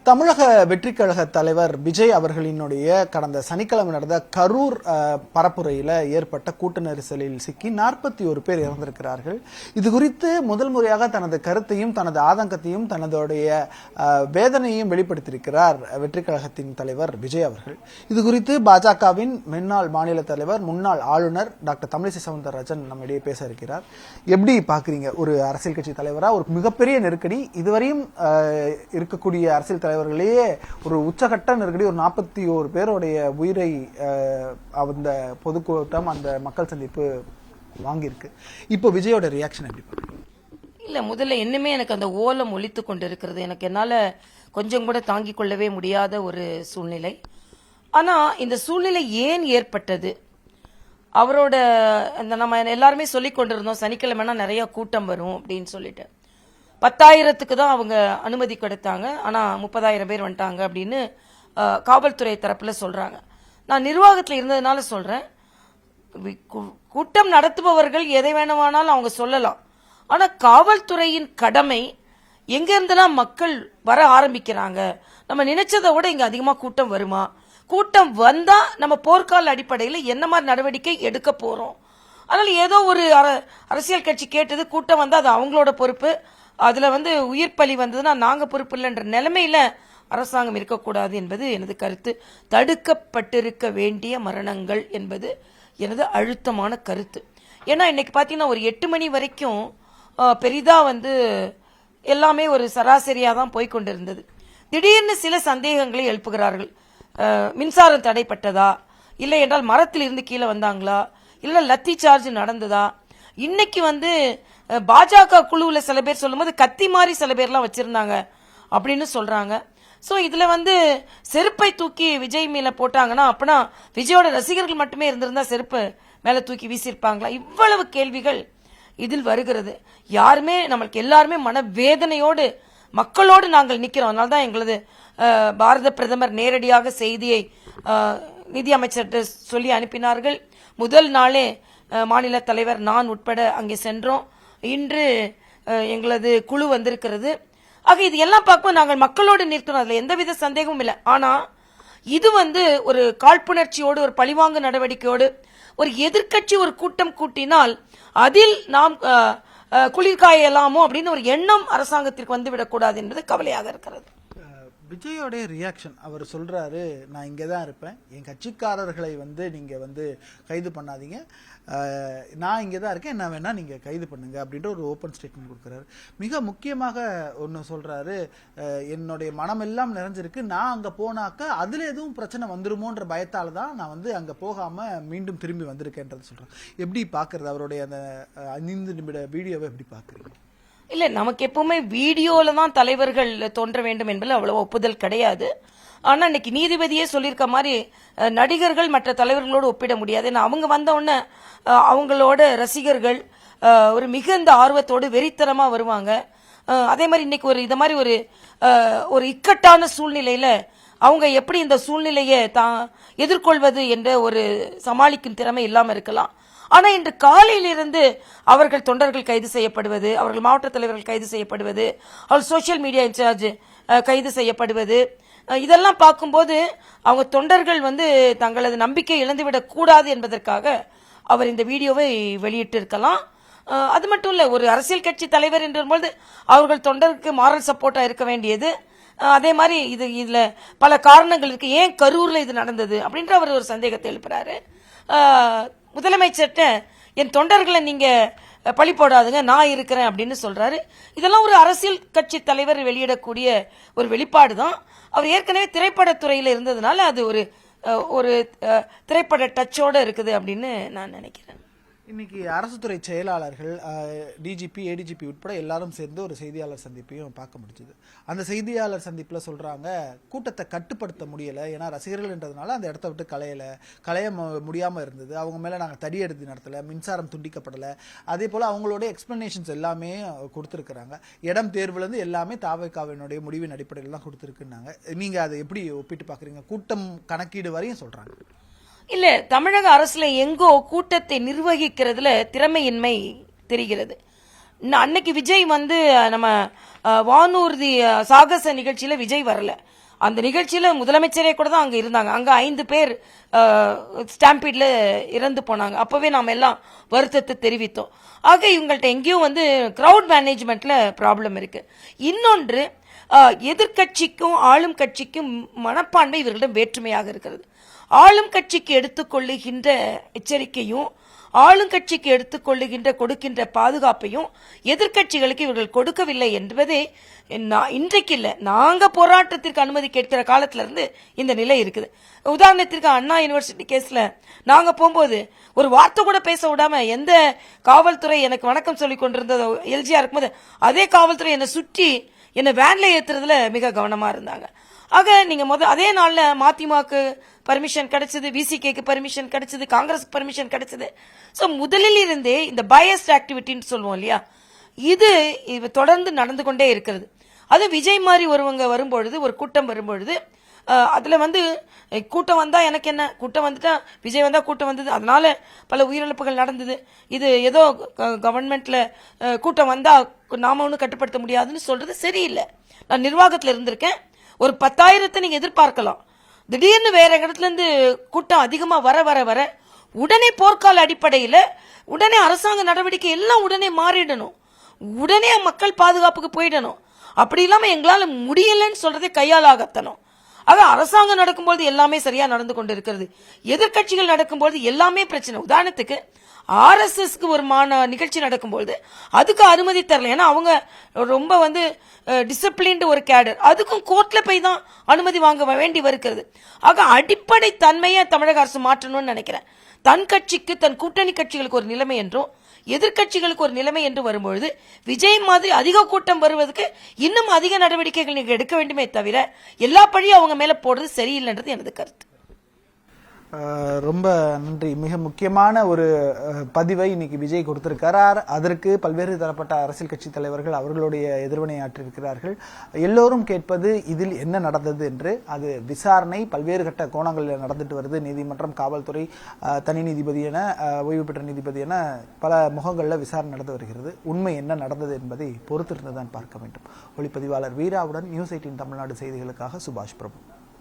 தமிழக வெற்றிக் கழக தலைவர் விஜய் அவர்களினுடைய கடந்த சனிக்கிழமை நடந்த கரூர் பரப்புரையில் ஏற்பட்ட கூட்ட நெரிசலில் சிக்கி 41 பேர் இறந்திருக்கிறார்கள். இது குறித்து முதல் முறையாக தனது கருத்தையும் தனது ஆதங்கத்தையும் தனதுடைய வேதனையும் வெளிப்படுத்தியிருக்கிறார் வெற்றிக் கழகத்தின் தலைவர் விஜய் அவர்கள். இது குறித்து பாஜகவின் முன்னாள் மாநில தலைவர் முன்னாள் ஆளுநர் டாக்டர் தமிழிசை சவுந்தரராஜன் நம்மிடையே பேச இருக்கிறார். எப்படி பாக்குறீங்க, ஒரு அரசியல் கட்சி தலைவரா ஒரு மிகப்பெரிய நெருக்கடி, இதுவரையும் இருக்கக்கூடிய அரசியல் தலைவர்களையே ஒரு உச்சகட்ட நெருக்கடி, ஒரு 41 பேருடைய உயிரை அந்த பொதுக்கூட்டம் அந்த மக்கள் சந்திப்பு வாங்கியிருக்கு. இப்போ விஜயோட ரியாக்ஷன் எப்படி பாருங்க? இல்ல, முதல்ல இன்னுமே எனக்கு அந்த ஓலம் ஒலித்து கொண்டு இருக்கிறது. எனக்கு என்னால கொஞ்சம் கூட தாங்கிக் கொள்ளவே முடியாத ஒரு சூழ்நிலை. ஆனா இந்த சூழ்நிலை ஏன் ஏற்பட்டது? அவரோட நம்ம எல்லாருமே சொல்லிக் கொண்டிருந்தோம், சனிக்கிழமைனா நிறைய கூட்டம் வரும் அப்படின்னு சொல்லிட்டு. 10,000க்கு தான் அவங்க அனுமதி கொடுத்தாங்க, ஆனா 30,000 பேர் வந்துட்டாங்க அப்படின்னு காவல்துறை தரப்புல சொல்றாங்க. நான் நிர்வாகத்தில் இருந்ததுனால சொல்றேன், கூட்டம் நடத்துபவர்கள் எதை வேணுமானாலும் அவங்க சொல்லலாம். ஆனா காவல்துறையின் கடமை, எங்க இருந்தெல்லாம் மக்கள் வர ஆரம்பிக்கிறாங்க, நம்ம நினைச்சதை விட இங்க அதிகமா கூட்டம் வருமா, கூட்டம் வந்தா நம்ம போர்க்கால அடிப்படையில் என்ன மாதிரி நடவடிக்கை எடுக்க போறோம். அதனால ஏதோ ஒரு அரசியல் கட்சி கேட்டது, கூட்டம் வந்தா அது அவங்களோட பொறுப்பு, அதுல உயிர் பலி வந்ததுன்னா நாங்க பொறுப்பு இல்லைன்ற நிலைமையில அரசாங்கம் இருக்கக்கூடாது என்பது எனது கருத்து. தடுக்கப்பட்டிருக்க வேண்டிய மரணங்கள் என்பது எனது அழுத்தமான கருத்து. ஏன்னா இன்னைக்கு பாத்தீங்கன்னா ஒரு 8 மணி வரைக்கும் பெரிதா எல்லாமே ஒரு சராசரியா தான் போய்கொண்டிருந்தது. திடீர்னு சில சந்தேகங்களை எழுப்புகிறார்கள். மின்சாரம் தடைப்பட்டதா, இல்லை என்றால் மரத்தில் இருந்து கீழே வந்தாங்களா, இல்ல லத்தி சார்ஜ் நடந்ததா. இன்னைக்கு பாஜக குழுவுல சில பேர் சொல்லும்போது கத்தி மாதிரி சில பேர்லாம் வச்சிருந்தாங்க அப்படின்னு சொல்றாங்க. சோ இதுல செருப்பை தூக்கி விஜய் மேல போட்டாங்கன்னா அப்பனா விஜயோட ரசிகர்கள் மட்டுமே இருந்திருந்தா செருப்பு மேல தூக்கி வீசியிருப்பாங்களா? இவ்வளவு கேள்விகள் இதில் வருகிறது. யாருமே நம்மளுக்கு எல்லாருமே மனவேதனையோடு மக்களோடு நாங்கள் நிக்கிறோம். அதனால்தான் எங்களது பாரத பிரதமர் நேரடியாக செய்தியை நிதி அமைச்சர்கிட்ட சொல்லி அனுப்பினார்கள். முதல் நாளே மாநில தலைவர் நான் உட்பட அங்கே சென்றோம். இன்று எங்களது குழு வந்திருக்கிறது. ஆக இது எல்லாம் பார்க்கும்போது நாங்கள் மக்களோடு நிற்கிறோம், அதுல எந்தவித சந்தேகமும் இல்லை. ஆனா இது ஒரு காழ்ப்புணர்ச்சியோடு, ஒரு பழிவாங்கு நடவடிக்கையோடு ஒரு எதிர்க்கட்சி ஒரு கூட்டம் கூட்டினால் அதில் நாம் குளிர்காயலாமோ அப்படின்னு ஒரு எண்ணம் அரசாங்கத்திற்கு வந்துவிடக்கூடாது என்பது கவலையாக இருக்கிறது. விஜயோடைய ரியாக்ஷன், அவர் சொல்றாரு, நான் இங்கே தான் இருப்பேன், என் கட்சிக்காரர்களை நீங்க கைது பண்ணாதீங்க, நான் இங்கே தான் இருக்கேன், என்ன வேணா நீங்க கைது பண்ணுங்க அப்படின்ற ஒரு ஓப்பன் ஸ்டேட்மெண்ட் கொடுக்குறாரு. மிக முக்கியமாக ஒன்று சொல்றாரு, என்னுடைய மனமெல்லாம் நிறைஞ்சிருக்கு, நான் அங்க போனாக்க அதுல எதுவும் பிரச்சனை வந்துருமோன்ற பயத்தால தான் நான் அங்க போகாம மீண்டும் திரும்பி வந்திருக்கேன்றது சொல்றேன். எப்படி பாக்குறது அவருடைய அந்த 5 நிமிட வீடியோவை எப்படி பாக்குறீங்க? இல்ல, நமக்கு எப்பவுமே வீடியோல தான் தலைவர்கள் தோன்ற வேண்டும் என்பதில் அவ்வளவு ஒப்புதல் கிடையாது. ஆனா இன்னைக்கு நீதிபதியே சொல்லியிருக்க மாதிரி நடிகர்கள் மற்ற தலைவர்களோடு ஒப்பிட முடியாது. அவங்க வந்த உடனே அவங்களோட ரசிகர்கள் ஒரு மிகுந்த ஆர்வத்தோடு வெறித்தனமா வருவாங்க. அதே மாதிரி இன்னைக்கு இத மாதிரி ஒரு இக்கட்டான சூழ்நிலையில அவங்க எப்படி இந்த சூழ்நிலையை எதிர்கொள்வது என்ற ஒரு சமாளிக்கும் திறமை இல்லாம இருக்கலாம். ஆனா இன்று காலையிலிருந்து அவர்கள் தொண்டர்கள் கைது செய்யப்படுவது, அவர்கள் மாவட்ட தலைவர்கள் கைது செய்யப்படுவது, அவர்கள் சோசியல் மீடியா இன்சார்ஜ் கைது செய்யப்படுவது, இதெல்லாம் பார்க்கும்போது அவங்க தொண்டர்கள் தங்களது நம்பிக்கை இழந்துவிடக் கூடாது என்பதற்காக அவர் இந்த வீடியோவை வெளியிட்டு இருக்கலாம். அது மட்டும் இல்ல, ஒரு அரசியல் கட்சி தலைவர் என்றபோது அவர்கள் தொண்டருக்கு மாரல் சப்போர்ட்டா இருக்க வேண்டியது. அதே மாதிரி இதுல பல காரணங்கள் இருக்கு, ஏன் கரூர்ல இது நடந்தது அப்படின்ற அவர் ஒரு சந்தேகத்தை எழுப்புறாரு. முதலமைச்சர்கிட்ட என் தொண்டர்களை நீங்க பழி போடாதுங்க, நான் இருக்கிறேன் அப்படின்னு சொல்றாரு. இதெல்லாம் ஒரு அரசியல் கட்சி தலைவர் வெளியிடக்கூடிய ஒரு வெளிப்பாடு தான். அவர் ஏற்கனவே திரைப்படத்துறையில இருந்ததுனால அது ஒரு திரைப்பட டச்சோட இருக்குது அப்படின்னு நான் நினைக்கிறேன். இன்னைக்கு அரசு துறை செயலாளர்கள், டிஜிபி, ஏடிஜிபி உட்பட எல்லாரும் சேர்ந்து ஒரு செய்தியாளர் சந்திப்பையும் பார்க்க முடிஞ்சது. அந்த செய்தியாளர் சந்திப்புல சொல்றாங்க, கூட்டத்தை கட்டுப்படுத்த முடியல, ஏன்னா ரசிகர்கள்ன்றதுனால அந்த இடத்த விட்டு களைய முடியாம இருந்தது, அவங்க மேல நாங்க தடி எடுத்து நடத்தல, மின்சாரம் துண்டிக்கப்படல, அதே போல அவங்களோட எக்ஸ்பிளனேஷன்ஸ் எல்லாமே கொடுத்திருக்கிறாங்க, இடம் தேர்வுல இருந்து எல்லாமே தாவேகாவினுடைய முடிவின் அடிப்படையில் தான் கொடுத்திருக்குன்னாங்க. நீங்க அதை எப்படி ஒப்பிட்டு பாக்குறீங்க? கூட்டம் கணக்கீடு வரையும் சொல்றாங்க. இல்ல, தமிழக அரசுல எங்கோ கூட்டத்தை நிர்வகிக்கிறதுல திறமையின்மை தெரிகிறது. அன்னைக்கு விஜய் நம்ம வானூர்தி சாகச நிகழ்ச்சியில விஜய் வரல. அந்த நிகழ்ச்சியில முதலமைச்சரே கூட தான் அங்க இருந்தாங்க. அங்க 5 பேர் ஸ்டாம்பீட்ல இறந்து போனாங்க. அப்பவே நாம எல்லாம் வருத்தத்தை தெரிவித்தோம். ஆக இவங்கள்ட்ட எங்கேயும் வந்து கிரவுட் மேனேஜ்மெண்ட்ல ப்ராப்ளம் இருக்கு. இன்னொன்று, எதிர்கட்சிக்கும் ஆளும் கட்சிக்கும் மனப்பான்மை இவர்களிடம் வேற்றுமையாக இருக்கிறது. ஆளும் கட்சிக்கு எடுத்துக்கொள்ளுகின்ற எச்சரிக்கையும் ஆளுங்கட்சிக்கு எடுத்துக்கொள்ளுகின்ற கொடுக்கின்ற பாதுகாப்பையும் எதிர்கட்சிகளுக்கு இவர்கள் கொடுக்கவில்லை என்பதே இன்றைக்கு இல்ல, நாங்க போராட்டத்திற்கு அனுமதி கேட்கிற காலத்துல இருந்து இந்த நிலை இருக்குது. உதாரணத்திற்கு அண்ணா யூனிவர்சிட்டி கேஸ்ல நாங்க போகும்போது ஒரு வார்த்தை கூட பேச விடாம எந்த காவல்துறை எனக்கு வணக்கம் சொல்லி கொண்டிருந்ததோ எல்ஜியா இருக்கும்போது அதே காவல்துறை என்னை சுற்றி என்னை வேன்ல ஏத்துறதுல மிக கவனமா இருந்தாங்க. ஆக நீங்க அதே நாள்ல மதிமுகவுக்கு பர்மிஷன் கிடைச்சது, விசிகேக்கு பர்மிஷன் கிடைச்சது, காங்கிரஸுக்கு பர்மிஷன் கிடைச்சது. சோ முதலில் இருந்தே இந்த பயஸ்ட் ஆக்டிவிட்டின்னு சொல்லுவோம் இல்லையா, இது தொடர்ந்து நடந்து கொண்டே இருக்கிறது. அது விஜய் மாதிரி ஒருவங்க வரும்பொழுது, ஒரு கூட்டம் வரும்பொழுது அதுல வந்து கூட்டம் வந்தா எனக்கு என்ன, கூட்டம் வந்துட்டா விஜய் வந்தா கூட்டம் வந்தது, அதனால பல உயிரிழப்புகள் நடந்தது, இது ஏதோ கவர்மெண்ட்ல கூட்டம் வந்தா நாம ஒன்னும் கட்டுப்படுத்த முடியாதுன்னு சொல்றது சரியில்லை. நான் நிர்வாகத்துல இருந்திருக்கேன். ஒரு 10,000 நீங்க எதிர்பார்க்கலாம். திடீர்னு வேற இடத்துல இருந்து கூட்டம் அதிகமா வர வர வர உடனே போர்க்கால அடிப்படையில உடனே அரசாங்க நடவடிக்கை எல்லாம் உடனே மாறிடணும், உடனே மக்கள் பாதுகாப்புக்கு போயிடணும். அப்படி இல்லாம எங்களால முடியலன்னு சொல்றதே கையாலாகத்தனும். ஆக அரசாங்கம் நடக்கும்போது எல்லாமே சரியா நடந்து கொண்டு இருக்கிறது, எதிர்கட்சிகள் நடக்கும்போது எல்லாமே பிரச்சனை. உதாரணத்துக்கு RSSக்கு ஒரு நிகழ்ச்சி நடக்கும்போது அதுக்கு அனுமதி தரல, ஏன்னா அவங்க ரொம்ப வந்து டிசிப்ளின்டு ஒரு கேடர், அதுக்கும் கோர்ட்ல போய் தான் அனுமதி வாங்க வேண்டி வருகிறது. ஆக அடிப்படை தன்மையை தமிழக அரசு மாற்றணும்னு நினைக்கிறேன். தன் கட்சிக்கு தன் கூட்டணி கட்சிகளுக்கு ஒரு நிலைமை என்றும் எதிர்கட்சிகளுக்கு ஒரு நிலைமை என்று வரும்பொழுது விஜய் மாதிரி அதிக கூட்டம் வருவதற்கு இன்னும் அதிக நடவடிக்கைகள் நீங்க எடுக்க வேண்டுமே தவிர எல்லா பழியும் அவங்க மேல போடுறது சரியில்லைன்றது எனது கருத்து. ரொம்ப நன்றி. மிக முக்கியமான ஒரு பதிவை இன்னைக்கு விஜய் கொடுத்திருக்கிறார். அதற்கு பல்வேறு தரப்பட்ட அரசியல் கட்சி தலைவர்கள் அவர்களுடைய எதிர்வினை ஆற்றிருக்கிறார்கள். எல்லோரும் கேட்பது இதில் என்ன நடந்தது என்று. அது விசாரணை பல்வேறு கட்ட கோணங்களில் நடந்துட்டு வருது. நீதிமன்றம், காவல்துறை, தனி நீதிபதி என, ஓய்வு பெற்ற நீதிபதி என பல முகங்களில் விசாரணை நடந்து வருகிறது. உண்மை என்ன நடந்தது என்பதை பொறுத்திருந்துதான் பார்க்க வேண்டும். ஒளிப்பதிவாளர் வீராவுடன் நியூஸ் 18 தமிழ்நாடு செய்திகளுக்காக சுபாஷ் பிரபு.